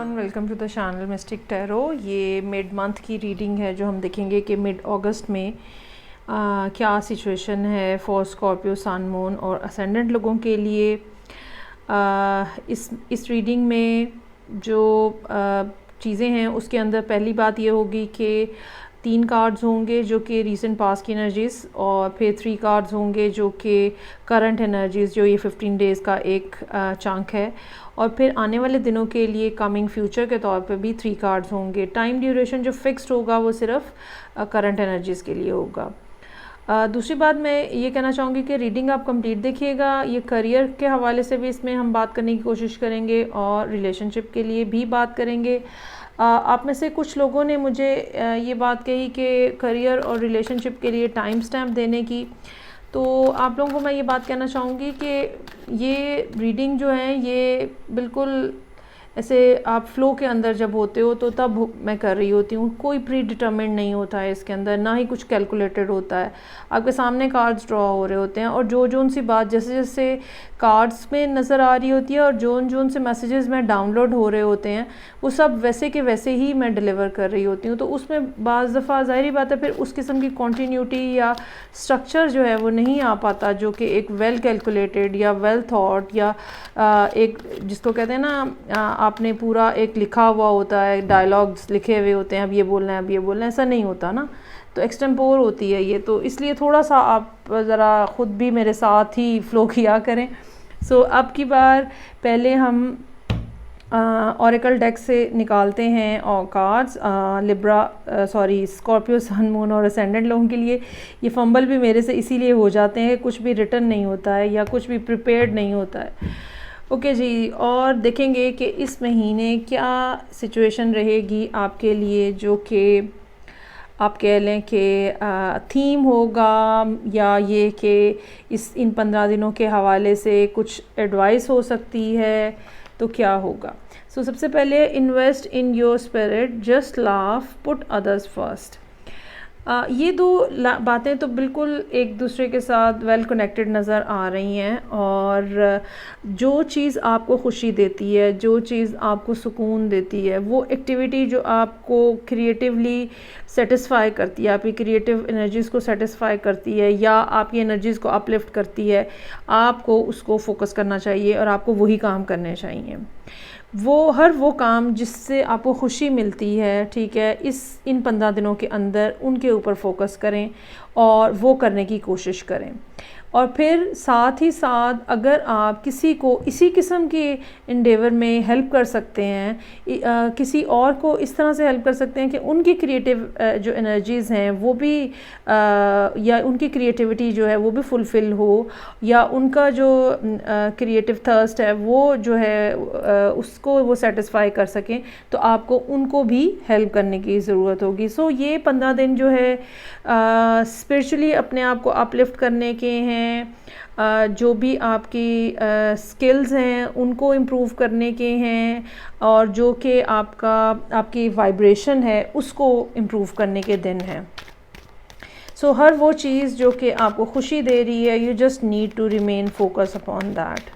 Everyone, welcome to the channel Mystic Tarot. ये mid month की reading है जो हम देखेंगे कि मिड अगस्त में क्या सिचुएशन है फॉर स्कॉर्पियो, सन, मून और असेंडेंट लोगों के लिए। इस रीडिंग में जो चीज़ें हैं उसके अंदर पहली बात ये होगी कि 3 कार्ड्स होंगे जो कि रीसेंट पास की एनर्जीज़, और फिर 3 कार्ड्स होंगे जो कि करंट एनर्जीज़, जो ये 15 डेज़ का एक चंक है, और फिर आने वाले दिनों के लिए कमिंग फ्यूचर के तौर पे भी 3 कार्ड्स होंगे। टाइम ड्यूरेशन जो फिक्स्ड होगा वो सिर्फ करंट एनर्जीज़ के लिए होगा। दूसरी बात मैं ये कहना चाहूँगी कि रीडिंग आप कंप्लीट देखिएगा। ये करियर के हवाले से भी इसमें हम बात करने की कोशिश करेंगे और रिलेशनशिप के लिए भी बात करेंगे। आप में से कुछ लोगों ने मुझे ये बात कही कि करियर और रिलेशनशिप के लिए टाइम स्टैम्प देने की, तो आप लोगों को मैं ये बात कहना चाहूँगी कि ये रीडिंग जो है ये बिल्कुल ऐसे आप फ्लो के अंदर जब होते हो तो तब मैं कर रही होती हूँ। कोई प्री डिटरमिन्ड नहीं होता है इसके अंदर, ना ही कुछ कैलकुलेटेड होता है। आपके सामने कार्ड्स ड्रॉ हो रहे होते हैं और जो सी बात जैसे जैसे कार्ड्स में नज़र आ रही होती है और जो से मैसेजेस में डाउनलोड हो रहे होते हैं वो सब वैसे के वैसे ही मैं डिलीवर कर रही होती हूँ। तो उसमें बाज़ दफ़ा ज़ाहिरी बात है फिर उस किस्म की कॉन्टीन्यूटी या स्ट्रक्चर जो है वो नहीं आ पाता जो कि एक वेल कैलकुलेटेड या वेल थॉट या एक जिसको कहते हैं ना आपने पूरा एक लिखा हुआ होता है, डायलॉग्स लिखे हुए होते हैं, अब ये बोलना है अब ये बोलना है, ऐसा नहीं होता ना। तो एक्सटेम्पोर होती है ये, तो इसलिए थोड़ा सा आप ज़रा ख़ुद भी मेरे साथ ही फ़्लो किया करें। अब की बार पहले हम ऑरेकल डेक से निकालते हैं और कार्ड्स स्कॉर्पियो, सन, मून और असेंडेंट लोगों के लिए। ये फंबल भी मेरे से इसीलिए हो जाते हैं, कुछ भी रिटर्न नहीं होता है या कुछ भी प्रिपेयर्ड नहीं होता है। ओके जी, और देखेंगे कि इस महीने क्या सिचुएशन रहेगी आपके लिए, जो कि आप कह लें कि थीम होगा, या ये कि इन 15 दिनों के हवाले से कुछ एडवाइस हो सकती है, तो क्या होगा। सबसे पहले invest in your spirit, just laugh, put others first. ये दो बातें तो बिल्कुल एक दूसरे के साथ वेल कनेक्टेड नज़र आ रही हैं, और जो चीज़ आपको खुशी देती है, जो चीज़ आपको सुकून देती है, वो एक्टिविटी जो आपको क्रिएटिवली सेटिस्फाई करती है, आपकी क्रिएटिव एनर्जीज़ को सेटिस्फाई करती है या आपकी एनर्जीज़ को अपलिफ्ट करती है, आपको उसको फोकस करना चाहिए और आपको वही काम करने चाहिए। वो काम जिससे आपको खुशी मिलती है, ठीक है, इन 15 दिनों के अंदर उनके ऊपर फोकस करें और वो करने की कोशिश करें। और फिर साथ ही साथ अगर आप किसी को इसी किस्म की इंडेवर में हेल्प कर सकते हैं, किसी और को इस तरह से हेल्प कर सकते हैं कि उनकी क्रिएटिव जो एनर्जीज़ हैं वो भी या उनकी क्रिएटिविटी जो है वो भी फुलफ़िल हो, या उनका जो क्रिएटिव थर्स्ट है वो जो है उसको वो सेटिस्फाई कर सकें, तो आपको उनको भी हेल्प करने की ज़रूरत होगी। ये 15 दिन जो है स्पिरिचुअली अपने आप को अपलिफ्ट करने के हैं, जो भी आपकी स्किल्स हैं उनको इम्प्रूव करने के हैं, और जो कि आपकी वाइब्रेशन है उसको इम्प्रूव करने के दिन हैं। हर वो चीज़ जो कि आपको खुशी दे रही है, you just need to remain focus upon that.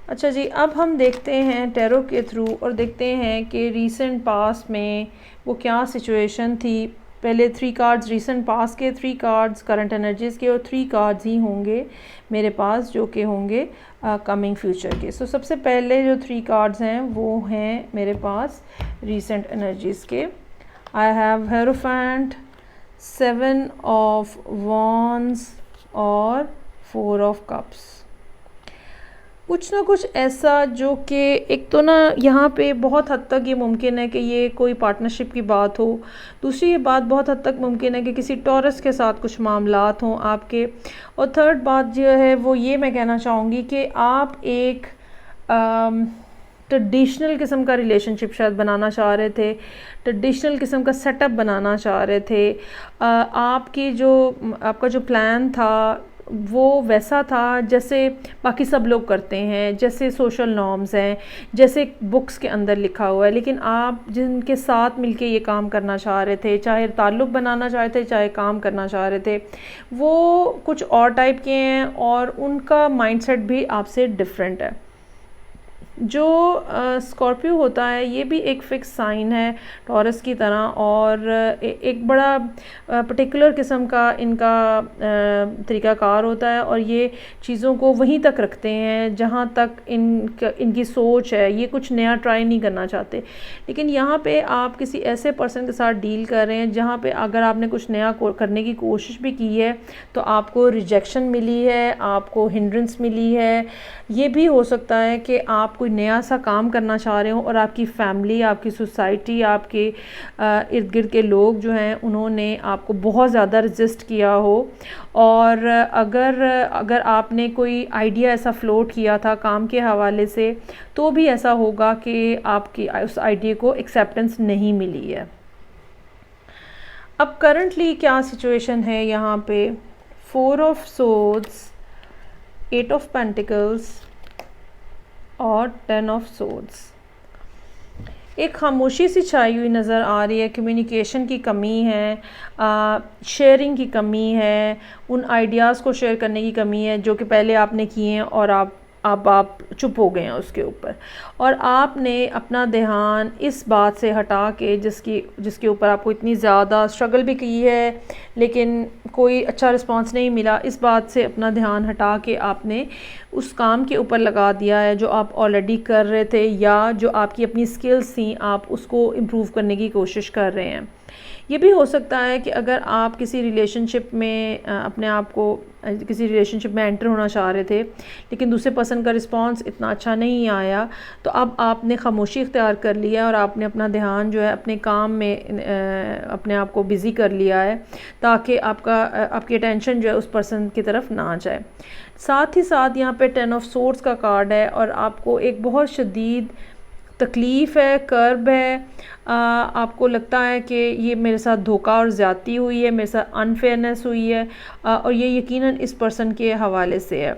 अच्छा जी, अब हम देखते हैं टैरो के थ्रू और देखते हैं कि रीसेंट पास में वो क्या सिचुएशन थी। पहले 3 कार्ड्स रीसेंट पास के, 3 कार्ड्स करंट एनर्जीज़ के, और 3 कार्ड्स ही होंगे मेरे पास जो कि होंगे कमिंग फ्यूचर के। सबसे पहले जो 3 कार्ड्स हैं वो हैं मेरे पास रीसेंट एनर्जीज़ के। I have hierophant, 7 of wands और 4 ऑफ कप्स। कुछ ना कुछ ऐसा जो कि एक तो ना यहाँ पे बहुत हद तक ये मुमकिन है कि ये कोई पार्टनरशिप की बात हो। दूसरी ये बात बहुत हद तक मुमकिन है कि किसी टॉरस के साथ कुछ मामलात हों आपके। और थर्ड बात जो है वो ये मैं कहना चाहूँगी कि आप एक ट्रेडिशनल किस्म का रिलेशनशिप शायद बनाना चाह रहे थे, ट्रेडिशनल किस्म का सेटअप बनाना चाह रहे थे। आपका जो प्लान था वो वैसा था जैसे बाकी सब लोग करते हैं, जैसे सोशल नॉर्म्स हैं, जैसे बुक्स के अंदर लिखा हुआ है। लेकिन आप जिनके साथ मिलके ये काम करना चाह रहे थे, चाहे ताल्लुक़ बनाना चाह रहे थे, चाहे काम करना चाह रहे थे, वो कुछ और टाइप के हैं और उनका माइंडसेट भी आपसे डिफरेंट है। जो स्कॉर्पियो होता है ये भी एक फ़िक्स साइन है टॉरस की तरह, और एक बड़ा पर्टिकुलर किस्म का इनका तरीक़ाकार होता है, और ये चीज़ों को वहीं तक रखते हैं जहाँ तक इनकी सोच है। ये कुछ नया ट्राई नहीं करना चाहते। लेकिन यहाँ पे आप किसी ऐसे पर्सन के साथ डील कर रहे हैं जहाँ पे अगर आपने कुछ नया करने की कोशिश भी की है तो आपको रिजेक्शन मिली है, आपको हिंड्रेंस मिली है। ये भी हो सकता है कि आप कोई नया सा काम करना चाह रहे हो और आपकी फैमिली, आपकी सोसाइटी, आपके इर्द गिर्द के लोग जो हैं उन्होंने आपको बहुत ज़्यादा रजिस्ट किया हो। और अगर आपने कोई आइडिया ऐसा फ्लोट किया था काम के हवाले से तो भी ऐसा होगा कि आपकी उस आइडिया को एक्सेप्टेंस नहीं मिली है। अब करंटली क्या सिचुएशन है यहाँ पे, 4 ऑफ सोर्ड्स, 8 ऑफ पेंटिकल्स और 10 ऑफ सोर्ड्स। एक खामोशी सी छाई हुई नज़र आ रही है, कम्युनिकेशन की कमी है, शेयरिंग की कमी है, उन आइडियाज़ को शेयर करने की कमी है जो कि पहले आपने किए हैं और अब आप चुप हो गए हैं उसके ऊपर, और आपने अपना ध्यान इस बात से हटा के जिसके ऊपर आपको इतनी ज़्यादा स्ट्रगल भी की है लेकिन कोई अच्छा रिस्पांस नहीं मिला, इस बात से अपना ध्यान हटा के आपने उस काम के ऊपर लगा दिया है जो आप ऑलरेडी कर रहे थे या जो आपकी अपनी स्किल्स थी, आप उसको इम्प्रूव करने की कोशिश कर रहे हैं। ये भी हो सकता है कि अगर आप किसी रिलेशनशिप में अपने आप को किसी रिलेशनशिप में एंटर होना चाह रहे थे लेकिन दूसरे पर्सन का रिस्पांस इतना अच्छा नहीं आया, तो अब आपने खामोशी इख्तियार कर लिया और आपने अपना ध्यान जो है अपने काम में अपने आप को बिज़ी कर लिया है ताकि आपकी अटेंशन जो है उस पर्सन की तरफ ना जाए। साथ ही साथ यहाँ पे 10 ऑफ सोर्ड्स का कार्ड है और आपको एक बहुत शदीद तकलीफ़ है, कर्ब है, आपको लगता है कि ये मेरे साथ धोखा और ज़्यादती हुई है, मेरे साथ अनफेयरनेस हुई है, और ये यकीनन इस पर्सन के हवाले से है।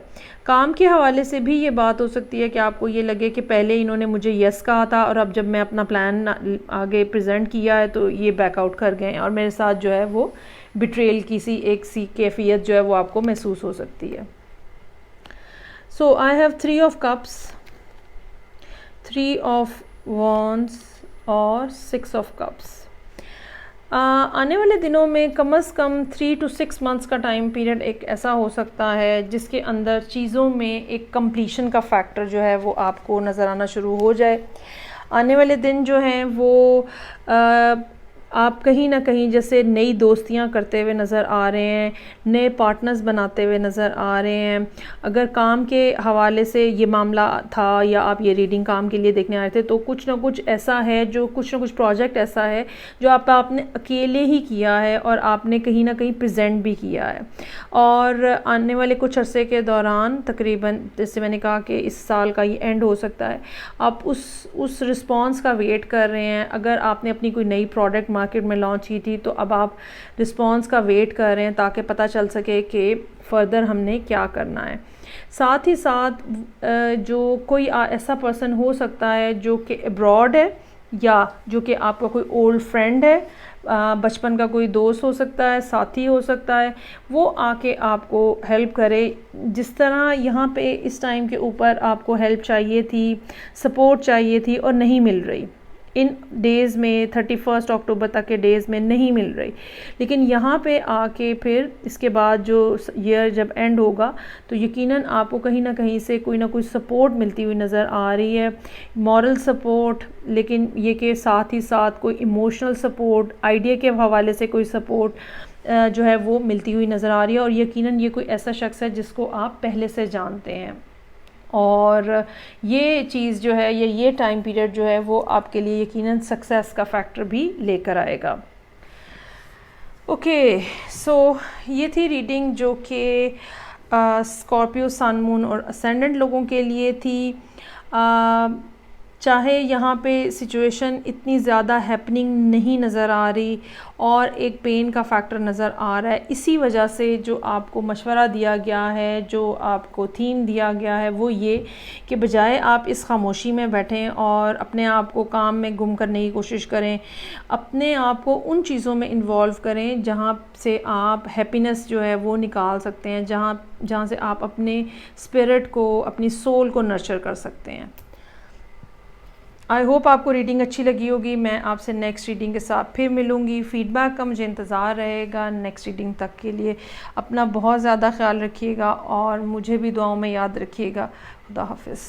काम के हवाले से भी ये बात हो सकती है कि आपको ये लगे कि पहले इन्होंने मुझे यस कहा था और अब जब मैं अपना प्लान आगे प्रेजेंट किया है तो ये बैकआउट कर गए हैं और मेरे साथ जो है वो बिट्रेल की सी कैफियत जो है वो आपको महसूस हो सकती है। So I have 3 of cups, 3 of wands और 6 ऑफ कप्स। आने वाले दिनों में कम से कम 3 to 6 मंथ्स का टाइम पीरियड एक ऐसा हो सकता है जिसके अंदर चीज़ों में एक कंप्लीशन का फैक्टर जो है वो आपको नज़र आना शुरू हो जाए। आने वाले दिन जो हैं वो आप कहीं ना कहीं जैसे नई दोस्तियां करते हुए नज़र आ रहे हैं, नए पार्टनर्स बनाते हुए नज़र आ रहे हैं। अगर काम के हवाले से ये मामला था या आप ये रीडिंग काम के लिए देखने आए थे तो कुछ ना कुछ ऐसा है जो कुछ ना कुछ प्रोजेक्ट ऐसा है जो आपने अकेले ही किया है और आपने कहीं ना कहीं प्रेजेंट भी किया है। और आने वाले कुछ अरसे के दौरान तकरीबन जैसे मैंने कहा कि इस साल का ये एंड हो सकता है, आप उस रिस्पॉन्स का वेट कर रहे हैं। अगर आपने अपनी कोई नई प्रोडक्ट मार्केट में लॉन्च की थी तो अब आप रिस्पॉन्स का वेट कर रहे हैं ताकि पता चल सके कि फ़र्दर हमने क्या करना है। साथ ही साथ जो कोई ऐसा पर्सन हो सकता है जो कि अब्रॉड है या जो कि आपका कोई ओल्ड फ्रेंड है, बचपन का कोई दोस्त हो सकता है, साथी हो सकता है, वो आके आपको हेल्प करे। जिस तरह यहाँ पे इस टाइम के ऊपर आपको हेल्प चाहिए थी, सपोर्ट चाहिए थी और नहीं मिल रही, इन डेज़ में 31 अक्टूबर तक के डेज़ में नहीं मिल रही, लेकिन यहाँ पे आके फिर इसके बाद जो ईयर जब एंड होगा तो यकीनन आपको कहीं ना कहीं से कोई ना कोई सपोर्ट मिलती हुई नज़र आ रही है, मॉरल सपोर्ट, लेकिन ये के साथ ही साथ कोई इमोशनल सपोर्ट, आइडिया के हवाले से कोई सपोर्ट जो है वो मिलती हुई नज़र आ रही है। और यकीनन ये कोई ऐसा शख्स है जिसको आप पहले से जानते हैं और ये चीज़ जो है ये टाइम पीरियड जो है वो आपके लिए यकीनन सक्सेस का फैक्टर भी लेकर आएगा। ओके, सो ये थी रीडिंग जो कि स्कॉर्पियो, सन, मून और असेंडेंट लोगों के लिए थी। चाहे यहाँ पे सिचुएशन इतनी ज़्यादा हैपनिंग नहीं नज़र आ रही और एक पेन का फैक्टर नज़र आ रहा है, इसी वजह से जो आपको मशवरा दिया गया है, जो आपको थीम दिया गया है वो ये कि बजाय आप इस खामोशी में बैठें और अपने आप को काम में गुम करने की कोशिश करें, अपने आप को उन चीज़ों में इन्वॉल्व करें जहाँ से आप हैप्पीनेस जो है वो निकाल सकते हैं, जहाँ से आप अपने स्पिरिट को, अपनी सोल को नर्चर कर सकते हैं। आई होप आपको रीडिंग अच्छी लगी होगी। मैं आपसे नेक्स्ट रीडिंग के साथ फिर मिलूँगी। फ़ीडबैक का मुझे इंतज़ार रहेगा नेक्स्ट रीडिंग तक के लिए। अपना बहुत ज़्यादा ख्याल रखिएगा और मुझे भी दुआओं में याद रखिएगा। खुदा हाफिज़।